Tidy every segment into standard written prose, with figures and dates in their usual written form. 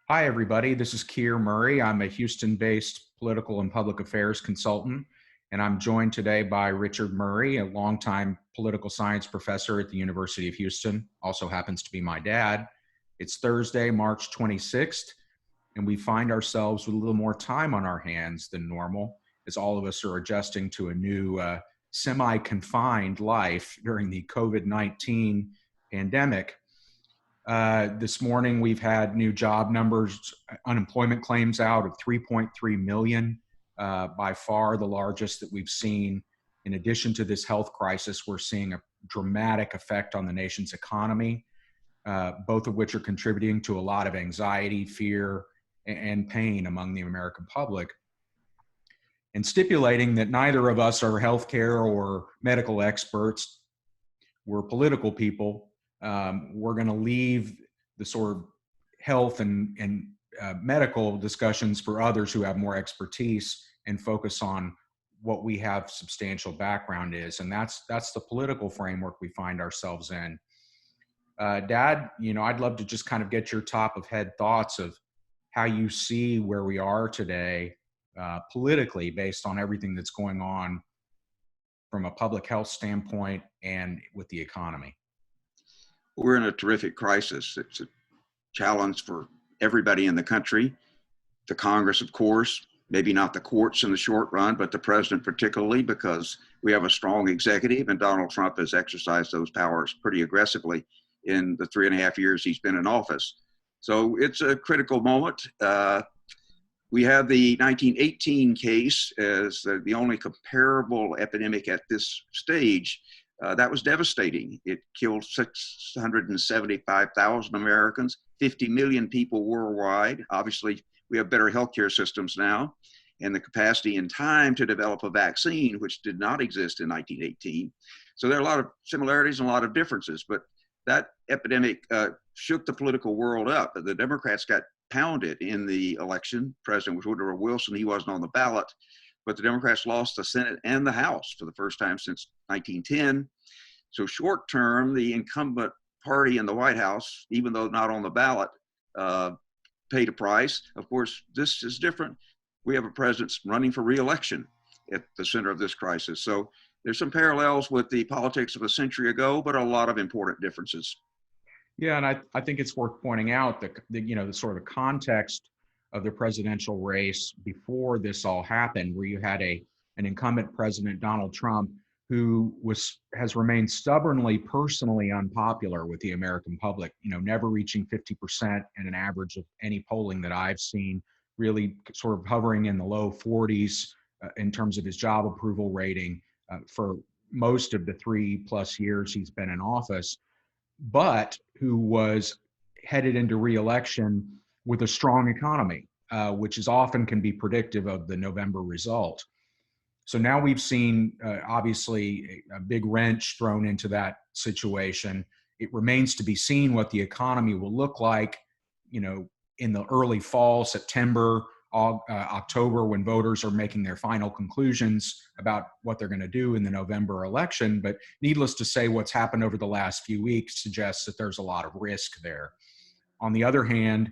Hi, everybody. This is Keir Murray. I'm a Houston-based political and public affairs consultant, and I'm joined today by Richard Murray, a longtime political science professor at the University of Houston, also happens to be my dad. It's Thursday, March 26th, and we find ourselves with a little more time on our hands than normal, as all of us are adjusting to a new semi-confined life during the COVID-19 pandemic. This morning, we've had new job numbers, unemployment claims out of 3.3 million, by far the largest that we've seen. In addition to this health crisis, we're seeing a dramatic effect on the nation's economy, both of which are contributing to a lot of anxiety, fear, and pain among the American public. And stipulating that neither of us are healthcare or medical experts, we're political people. We're going to leave the sort of health and medical discussions for others who have more expertise and focus on what we have substantial background is. And that's the political framework we find ourselves in. Dad, I'd love to just kind of get your top of head thoughts of how you see where we are today politically based on everything that's going on from a public health standpoint and with the economy. We're in a terrific crisis. It's a challenge for everybody in the country. The Congress, of course, maybe not the courts in the short run, but the president particularly, because we have a strong executive and Donald Trump has exercised those powers pretty aggressively in the 3.5 years he's been in office. So it's a critical moment. We have the 1918 case as the only comparable epidemic at this stage. That was devastating. It killed 675,000 Americans, 50 million people worldwide. Obviously, we have better healthcare systems now and the capacity and time to develop a vaccine, which did not exist in 1918. So there are a lot of similarities and a lot of differences, but that epidemic shook the political world up. The Democrats got pounded in the election. President was Woodrow Wilson. He wasn't on the ballot. But the Democrats lost the Senate and the House for the first time since 1910. So short term, the incumbent party in the White House, even though not on the ballot, paid a price. Of course, this is different. We have a president running for re-election at the center of this crisis. So there's some parallels with the politics of a century ago, but a lot of important differences. Yeah, and I think it's worth pointing out that the sort of context of the presidential race before this all happened, where you had an incumbent president, Donald Trump, who has remained stubbornly personally unpopular with the American public, never reaching 50% in an average of any polling that I've seen, really sort of hovering in the low 40s in terms of his job approval rating for most of the 3+ years he's been in office, but who was headed into re-election with a strong economy, which is often can be predictive of the November result. So now we've seen, obviously, a big wrench thrown into that situation. It remains to be seen what the economy will look like, in the early fall, September, October, when voters are making their final conclusions about what they're going to do in the November election. But needless to say, what's happened over the last few weeks suggests that there's a lot of risk there. On the other hand,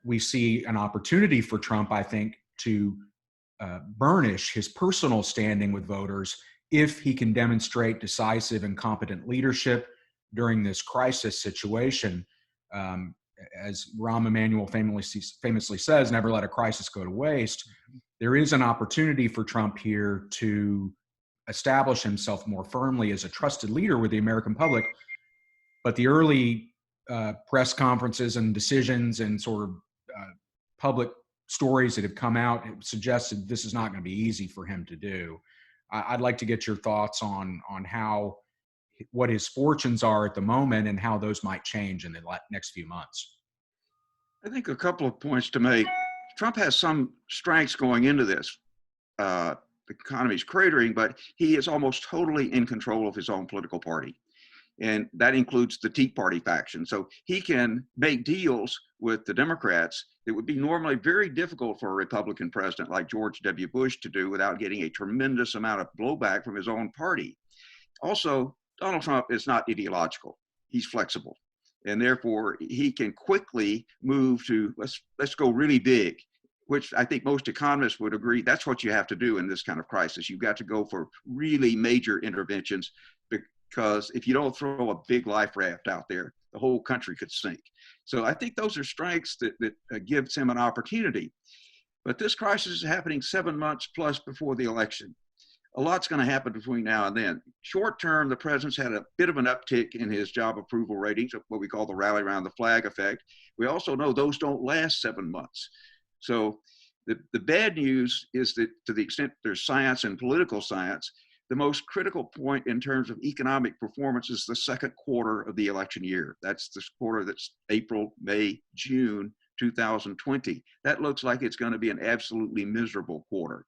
we see an opportunity for Trump, I think, to burnish his personal standing with voters if he can demonstrate decisive and competent leadership during this crisis situation. As Rahm Emanuel famously says, never let a crisis go to waste. There is an opportunity for Trump here to establish himself more firmly as a trusted leader with the American public. But the early press conferences and decisions and sort of public stories that have come out have suggested this is not going to be easy for him to do. I'd like to get your thoughts on what his fortunes are at the moment and how those might change in the next few months. I think a couple of points to make. Trump has some strengths going into this. The economy's cratering, but he is almost totally in control of his own political party. And that includes the Tea Party faction. So he can make deals with the Democrats that would be normally very difficult for a Republican president like George W. Bush to do without getting a tremendous amount of blowback from his own party. Also, Donald Trump is not ideological. He's flexible. And therefore, he can quickly move to let's go really big, which I think most economists would agree that's what you have to do in this kind of crisis. You've got to go for really major interventions, because if you don't throw a big life raft out there, the whole country could sink. So I think those are strengths that gives him an opportunity. But this crisis is happening 7 months plus before the election. A lot's going to happen between now and then. Short term, the president's had a bit of an uptick in his job approval ratings, what we call the rally around the flag effect. We also know those don't last 7 months. So the bad news is that to the extent there's science and political science, the most critical point in terms of economic performance is the second quarter of the election year. That's the quarter that's April, May, June 2020. That looks like it's going to be an absolutely miserable quarter,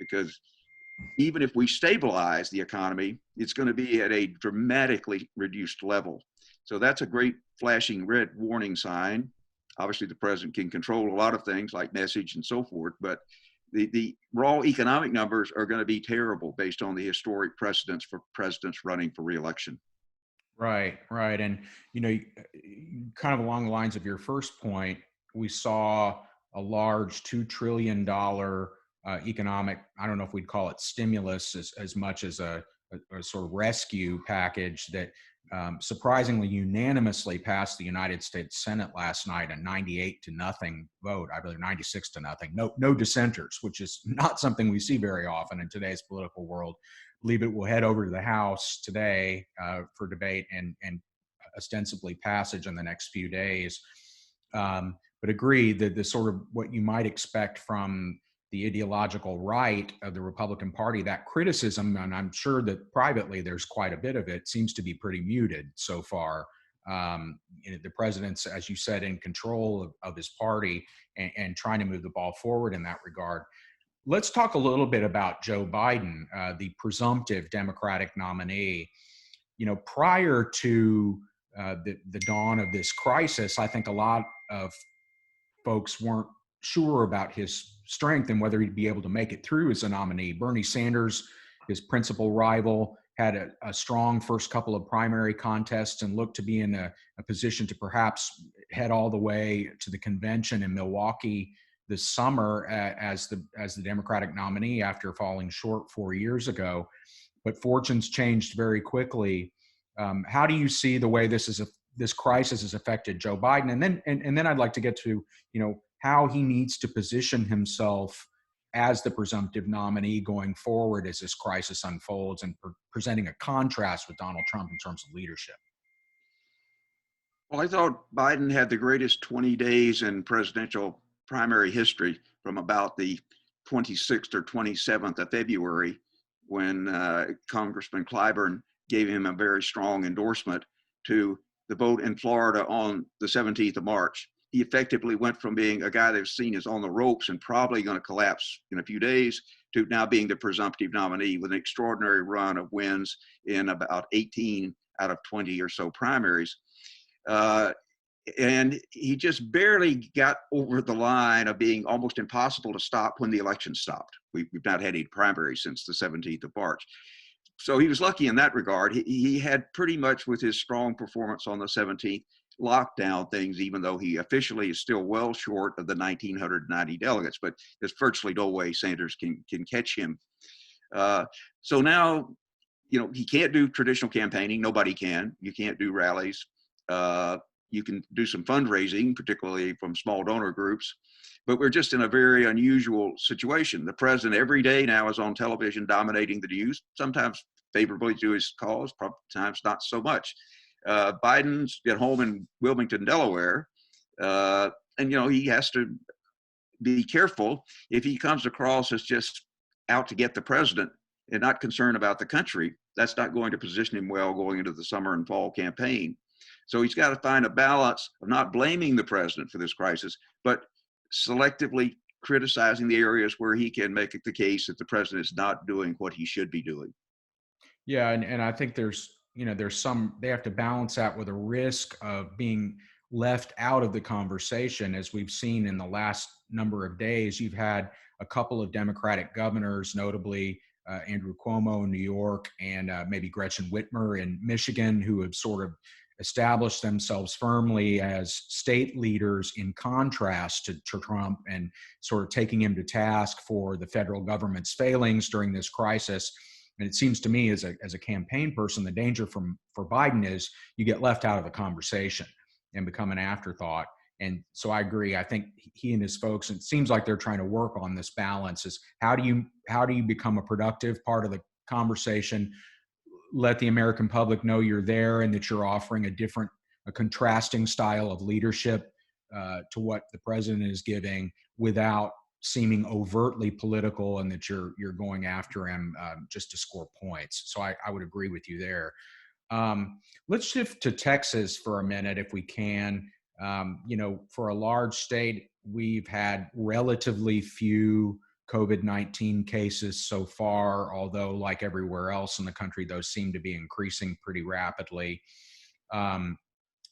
because even if we stabilize the economy, it's going to be at a dramatically reduced level. So that's a great flashing red warning sign. Obviously, the president can control a lot of things like message and so forth, but the raw economic numbers are going to be terrible based on the historic precedents for presidents running for re-election. Right, right. And, kind of along the lines of your first point, we saw a large $2 trillion economic, I don't know if we'd call it stimulus as much as a sort of rescue package that surprisingly unanimously passed the United States Senate last night, a 98-0 vote. I believe 96-0. No dissenters, which is not something we see very often in today's political world. I believe it will head over to the House today for debate and ostensibly passage in the next few days. But agree that the sort of what you might expect from the ideological right of the Republican Party, that criticism, and I'm sure that privately there's quite a bit of it, seems to be pretty muted so far. The president's, as you said, in control of his party and trying to move the ball forward in that regard. Let's talk a little bit about Joe Biden, the presumptive Democratic nominee. Prior to the dawn of this crisis, I think a lot of folks weren't sure about his strength and whether he'd be able to make it through as a nominee. Bernie Sanders, his principal rival, had a strong first couple of primary contests and looked to be in a position to perhaps head all the way to the convention in Milwaukee this summer as the Democratic nominee after falling short 4 years ago. But fortunes changed very quickly. How do you see the way this crisis has affected Joe Biden? And then I'd like to get to, how he needs to position himself as the presumptive nominee going forward as this crisis unfolds, and presenting a contrast with Donald Trump in terms of leadership. Well, I thought Biden had the greatest 20 days in presidential primary history, from about the 26th or 27th of February, when Congressman Clyburn gave him a very strong endorsement, to the vote in Florida on the 17th of March. He effectively went from being a guy that's seen as on the ropes and probably going to collapse in a few days to now being the presumptive nominee with an extraordinary run of wins in about 18 out of 20 or so primaries. And he just barely got over the line of being almost impossible to stop when the election stopped. We've not had any primaries since the 17th of March. So he was lucky in that regard. He had pretty much, with his strong performance on the 17th, locked down things, even though he officially is still well short of the 1,990 delegates. But there's virtually no way Sanders can catch him. So now, he can't do traditional campaigning. Nobody can. You can't do rallies. You can do some fundraising, particularly from small donor groups. But we're just in a very unusual situation. The president every day now is on television dominating the news, sometimes favorably to his cause, sometimes not so much. Biden's at home in Wilmington, Delaware, and he has to be careful. If he comes across as just out to get the president and not concerned about the country, that's not going to position him well going into the summer and fall campaign. So he's got to find a balance of not blaming the president for this crisis, but selectively criticizing the areas where he can make the case that the president is not doing what he should be doing. Yeah, and I think there's they have to balance that with a risk of being left out of the conversation. As we've seen in the last number of days, you've had a couple of Democratic governors, notably Andrew Cuomo in New York and maybe Gretchen Whitmer in Michigan, who have sort of established themselves firmly as state leaders in contrast to Trump, and sort of taking him to task for the federal government's failings during this crisis. And it seems to me, as a campaign person, the danger for Biden is you get left out of the conversation and become an afterthought. And so I agree. I think he and his folks, it seems like they're trying to work on this balance: is how do you become a productive part of the conversation, let the American public know you're there and that you're offering a contrasting style of leadership to what the president is giving, without seeming overtly political, and that you're going after him just to score points. So I would agree with you there. Let's shift to Texas for a minute, if we can. For a large state, we've had relatively few COVID-19 cases so far, although like everywhere else in the country, those seem to be increasing pretty rapidly.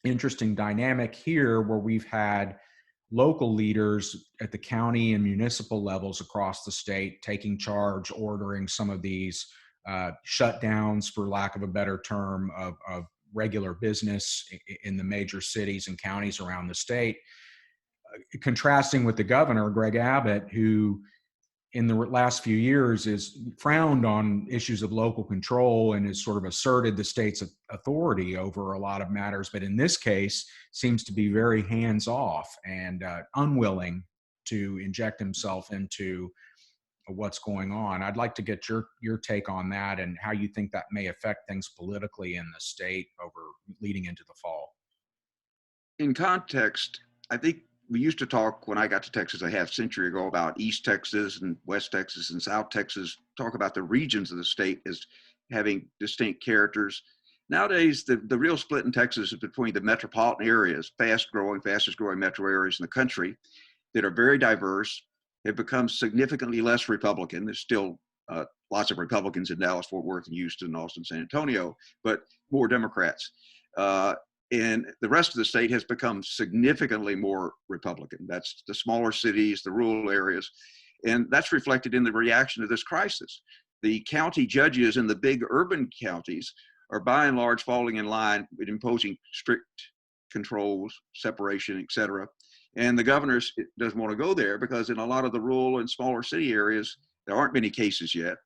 Interesting dynamic here, where we've had local leaders at the county and municipal levels across the state taking charge, ordering some of these shutdowns, for lack of a better term, of regular business in the major cities and counties around the state, contrasting with the governor, Greg Abbott, who in the last few years is frowned on issues of local control and has sort of asserted the state's authority over a lot of matters, but in this case seems to be very hands-off and unwilling to inject himself into what's going on. I'd like to get your take on that, and how you think that may affect things politically in the state over leading into the fall. In context, I think we used to talk, when I got to Texas a half century ago, about East Texas and West Texas and South Texas, talk about the regions of the state as having distinct characters. Nowadays, the real split in Texas is between the metropolitan areas, fastest growing metro areas in the country, that are very diverse, have become significantly less Republican. There's still lots of Republicans in Dallas, Fort Worth, and Houston, Austin, San Antonio, but more Democrats. And the rest of the state has become significantly more Republican. That's the smaller cities, the rural areas. And that's reflected in the reaction to this crisis. The county judges in the big urban counties are by and large falling in line with imposing strict controls, separation, et cetera. And the governor doesn't want to go there, because in a lot of the rural and smaller city areas, there aren't many cases yet.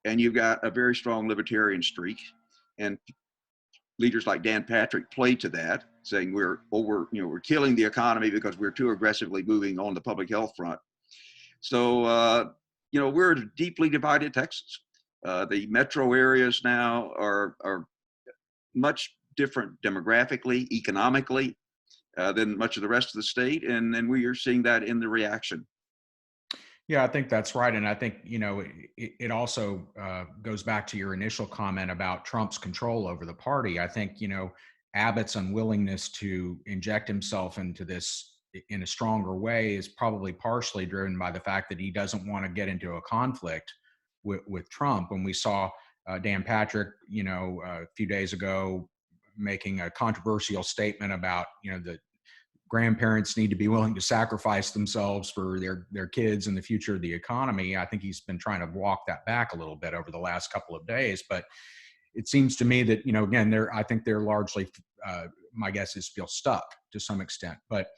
And you've got a very strong libertarian streak. And leaders like Dan Patrick play to that, saying we're killing the economy because we're too aggressively moving on the public health front. So, we're a deeply divided Texas. The metro areas now are much different demographically, economically, than much of the rest of the state. And we are seeing that in the reaction. Yeah, I think that's right. And I think, it also goes back to your initial comment about Trump's control over the party. I think, Abbott's unwillingness to inject himself into this in a stronger way is probably partially driven by the fact that he doesn't want to get into a conflict with Trump. When we saw Dan Patrick, a few days ago, making a controversial statement about, the grandparents need to be willing to sacrifice themselves for their kids and the future of the economy. I think he's been trying to walk that back a little bit over the last couple of days. But it seems to me that, again, I think they're largely, my guess is, feel stuck to some extent. But,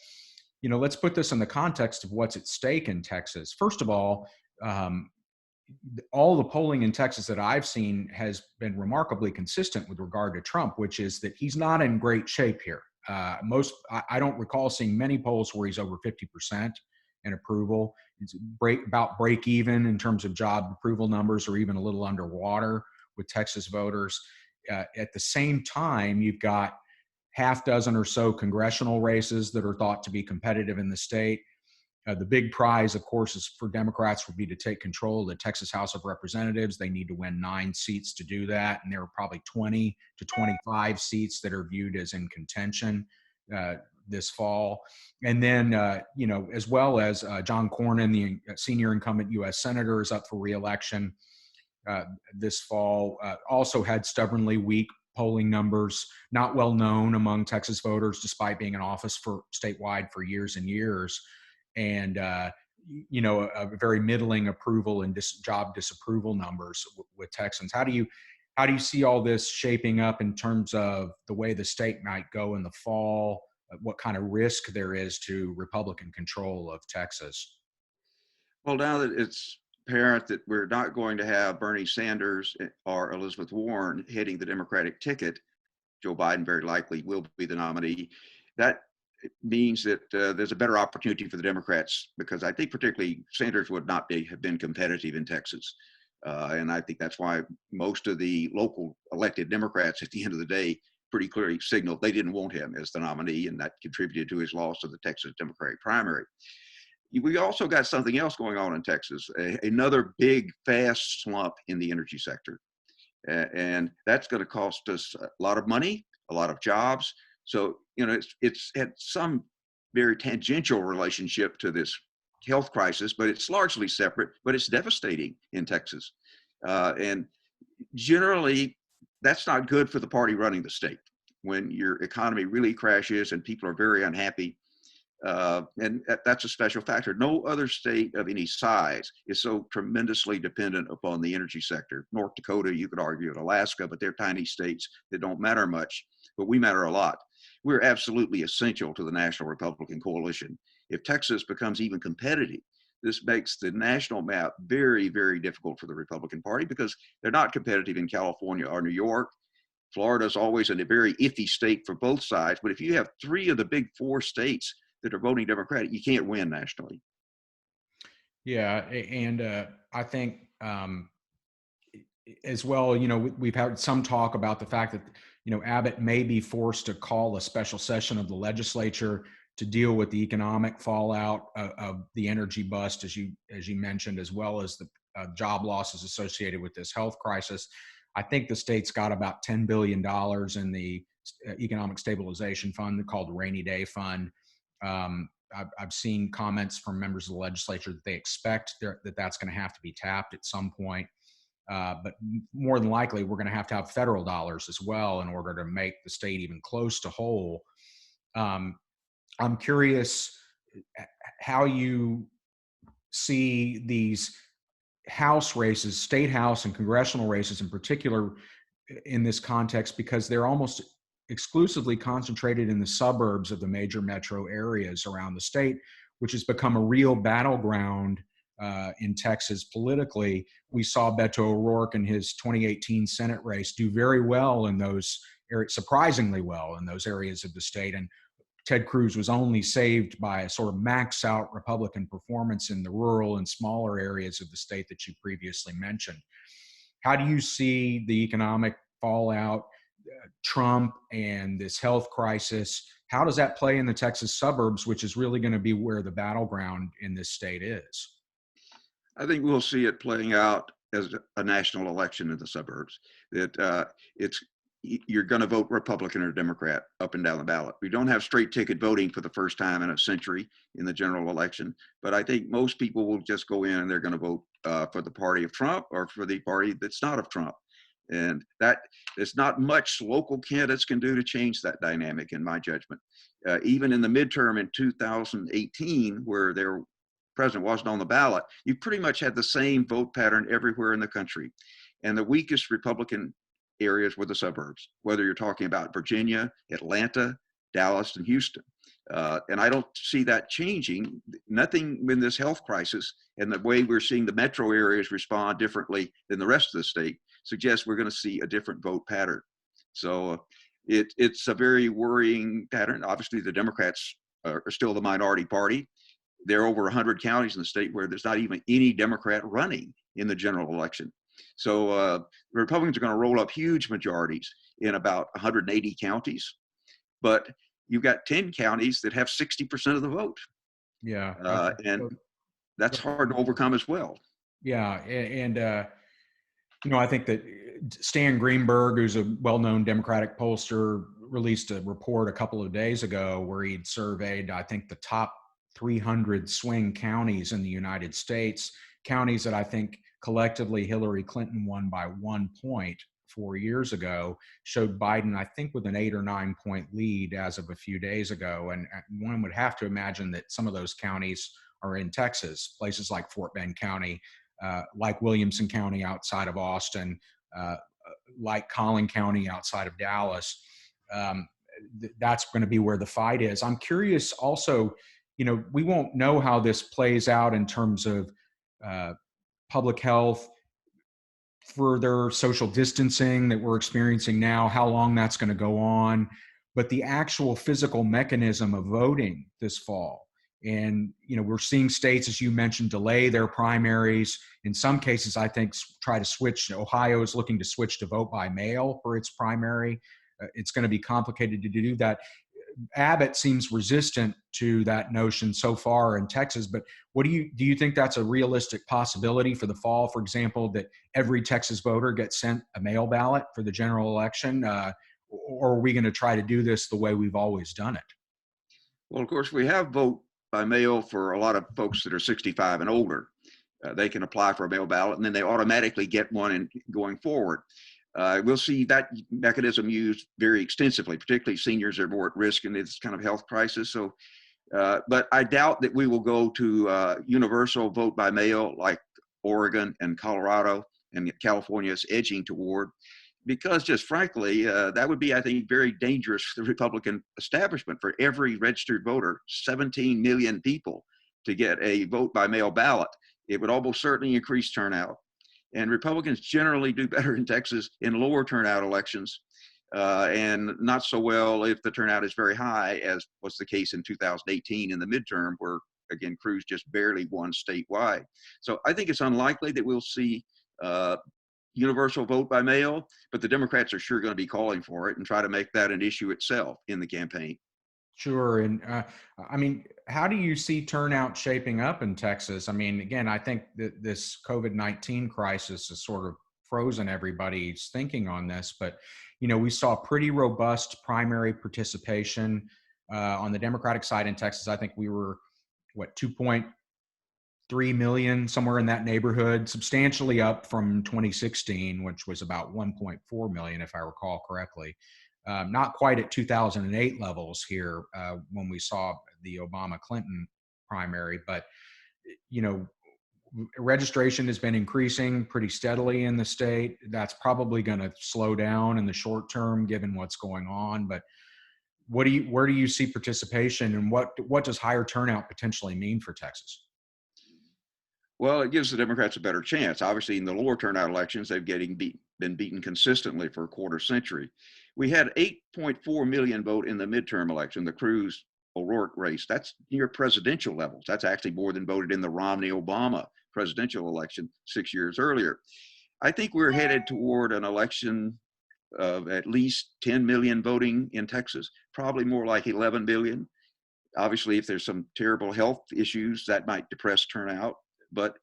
let's put this in the context of what's at stake in Texas. First of all the polling in Texas that I've seen has been remarkably consistent with regard to Trump, which is that he's not in great shape here. I don't recall seeing many polls where he's over 50% in approval. It's about break even in terms of job approval numbers, or even a little underwater with Texas voters. At the same time, you've got half dozen or so congressional races that are thought to be competitive in the state. The big prize, of course, is for Democrats would be to take control of the Texas House of Representatives. They need to win 9 seats to do that. And there are probably 20 to 25 seats that are viewed as in contention this fall. And then, as well as John Cornyn, the senior incumbent U.S. Senator, is up for re-election this fall, also had stubbornly weak polling numbers, not well known among Texas voters, despite being in office statewide for years and years. And, a very middling approval and job disapproval numbers with Texans. How do how do you see all this shaping up in terms of the way the state might go in the fall? What kind of risk there is to Republican control of Texas? Well, now that it's apparent that we're not going to have Bernie Sanders or Elizabeth Warren heading the Democratic ticket, Joe Biden very likely will be the nominee. That means that there's a better opportunity for the Democrats, because I think particularly Sanders would not have been competitive in Texas. And I think that's why most of the local elected Democrats at the end of the day pretty clearly signaled they didn't want him as the nominee, and that contributed to his loss of the Texas Democratic primary. We also got something else going on in Texas, another big, fast slump in the energy sector. And that's going to cost us a lot of money, a lot of jobs. So, it's had some very tangential relationship to this health crisis, but it's largely separate, but it's devastating in Texas. And generally, that's not good for the party running the state. When your economy really crashes and people are very unhappy, and that's a special factor. No other state of any size is so tremendously dependent upon the energy sector. North Dakota, you could argue, and Alaska, but they're tiny states that don't matter much, but we matter a lot. We're absolutely essential to the National Republican Coalition. If Texas becomes even competitive, this makes the national map very, very difficult for the Republican Party, because they're not competitive in California or New York. Florida's always in a very iffy state for both sides, but if you have three of the big four states that are voting Democratic, you can't win nationally. Yeah, and I think as well, we've had some talk about the fact that, Abbott may be forced to call a special session of the legislature to deal with the economic fallout of the energy bust, as you mentioned, as well as the job losses associated with this health crisis. I think the state's got about $10 billion in the economic stabilization fund called the Rainy Day Fund. I've seen comments from members of the legislature that they expect that that's going to have to be tapped at some point. But more than likely, we're going to have federal dollars as well in order to make the state even close to whole. I'm curious how you see these House races, state House and congressional races in particular, in this context, because they're almost exclusively concentrated in the suburbs of the major metro areas around the state, which has become a real battleground in Texas politically. We saw Beto O'Rourke in his 2018 Senate race do very well in those areas, surprisingly well in those areas of the state. And Ted Cruz was only saved by a sort of max out Republican performance in the rural and smaller areas of the state that you previously mentioned. How do you see the economic fallout, Trump and this health crisis? How does that play in the Texas suburbs, which is really going to be where the battleground in this state is? I think we'll see it playing out as a national election in the suburbs. That you're going to vote Republican or Democrat up and down the ballot. We don't have straight ticket voting for the first time in a century in the general election, but I think most people will just go in and they're going to vote for the party of Trump or for the party that's not of Trump. And that there's not much local candidates can do to change that dynamic, in my judgment. Even in the midterm in 2018, where their president wasn't on the ballot, you pretty much had the same vote pattern everywhere in the country. And the weakest Republican areas were the suburbs, whether you're talking about Virginia, Atlanta, Dallas, and Houston. And I don't see that changing. Nothing in this health crisis and the way we're seeing the metro areas respond differently than the rest of the state suggests we're going to see a different vote pattern. So it's a very worrying pattern. Obviously, the Democrats are still the minority party. There are over 100 counties in the state where there's not even any Democrat running in the general election. So the Republicans are going to roll up huge majorities in about 180 counties, but you've got 10 counties that have 60% of the vote. Yeah. And that's hard to overcome as well. Yeah. And I think that Stan Greenberg, who's a well-known Democratic pollster, released a report a couple of days ago where he'd surveyed, I think, the top 300 swing counties in the United States, counties that I think collectively Hillary Clinton won by 1 point 4 years ago, showed Biden, I think, with an 8 or 9 point lead as of a few days ago. And one would have to imagine that some of those counties are in Texas, places like Fort Bend County, like Williamson County outside of Austin, like Collin County outside of Dallas. That's going to be where the fight is. I'm curious also, we won't know how this plays out in terms of public health, further social distancing that we're experiencing now, how long that's going to go on, but the actual physical mechanism of voting this fall. And, we're seeing states, as you mentioned, delay their primaries. In some cases, I think, try to switch. Ohio is looking to switch to vote by mail for its primary. It's going to be complicated to do that. Abbott seems resistant to that notion so far in Texas, but do you think that's a realistic possibility for the fall, for example, that every Texas voter gets sent a mail ballot for the general election? Or are we going to try to do this the way we've always done it? Well, of course, we have vote by mail for a lot of folks that are 65 and older. They can apply for a mail ballot, and then they automatically get one going forward. We'll see that mechanism used very extensively, particularly seniors are more at risk in this kind of health crisis. So, but I doubt that we will go to universal vote by mail like Oregon and Colorado and California is edging toward, because just frankly, that would be, I think, very dangerous for the Republican establishment. For every registered voter, 17 million people, to get a vote by mail ballot, it would almost certainly increase turnout. And Republicans generally do better in Texas in lower turnout elections, and not so well if the turnout is very high, as was the case in 2018 in the midterm, where, again, Cruz just barely won statewide. So I think it's unlikely that we'll see universal vote by mail, but the Democrats are sure going to be calling for it and try to make that an issue itself in the campaign. Sure. And I mean, how do you see turnout shaping up in Texas? I mean, again, I think that this COVID-19 crisis has sort of frozen everybody's thinking on this, but, we saw pretty robust primary participation on the Democratic side in Texas. I think we were, 2.3 million, somewhere in that neighborhood, substantially up from 2016, which was about 1.4 million, if I recall correctly. Not quite at 2008 levels here when we saw the Obama-Clinton primary, but, registration has been increasing pretty steadily in the state. That's probably going to slow down in the short term, given what's going on. But where do you see participation, and what does higher turnout potentially mean for Texas? Well, it gives the Democrats a better chance. Obviously, in the lower turnout elections, they've been beaten consistently for a quarter century. We had 8.4 million vote in the midterm election, the Cruz-O'Rourke race. That's near presidential levels. That's actually more than voted in the Romney-Obama presidential election 6 years earlier. I think we're headed toward an election of at least 10 million voting in Texas, probably more like 11 million. Obviously, if there's some terrible health issues, that might depress turnout. But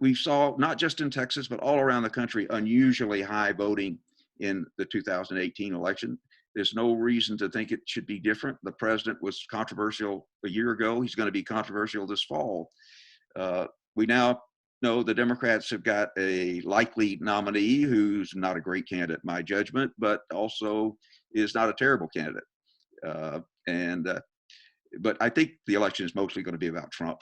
we saw, not just in Texas, but all around the country, unusually high voting in the 2018 election. There's no reason to think it should be different. The president was controversial a year ago. He's going to be controversial this fall. We now know the Democrats have got a likely nominee who's not a great candidate, in my judgment, but also is not a terrible candidate. But I think the election is mostly going to be about Trump,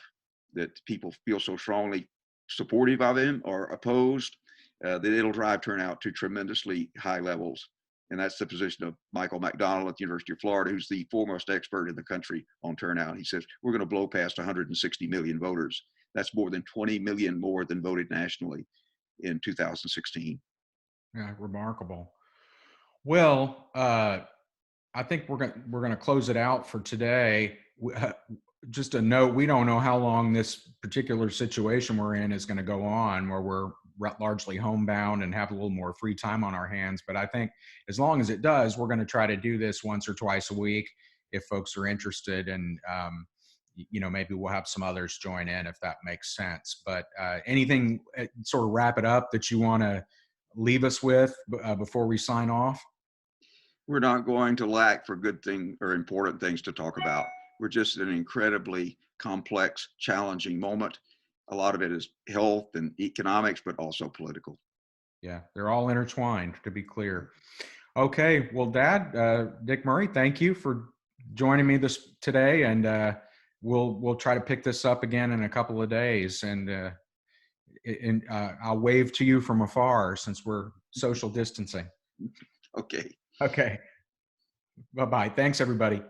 that people feel so strongly supportive of him or opposed that it'll drive turnout to tremendously high levels. And that's the position of Michael McDonald at the University of Florida, who's the foremost expert in the country on turnout. He says, we're going to blow past 160 million voters. That's more than 20 million more than voted nationally in 2016. Yeah, remarkable. Well, I think we're going to close it out for today. Just a note, we don't know how long this particular situation we're in is going to go on, where we're largely homebound and have a little more free time on our hands. But I think as long as it does, we're going to try to do this once or twice a week if folks are interested. And, maybe we'll have some others join in if that makes sense. But anything sort of wrap it up that you want to leave us with before we sign off? We're not going to lack for good things or important things to talk about. We're just in an incredibly complex, challenging moment. A lot of it is health and economics, but also political. Yeah, they're all intertwined, to be clear. Okay, well, Dad, Dick Murray, thank you for joining me today, and we'll try to pick this up again in a couple of days. And and I'll wave to you from afar since we're social distancing. Okay. Okay. Bye-bye. Thanks, everybody.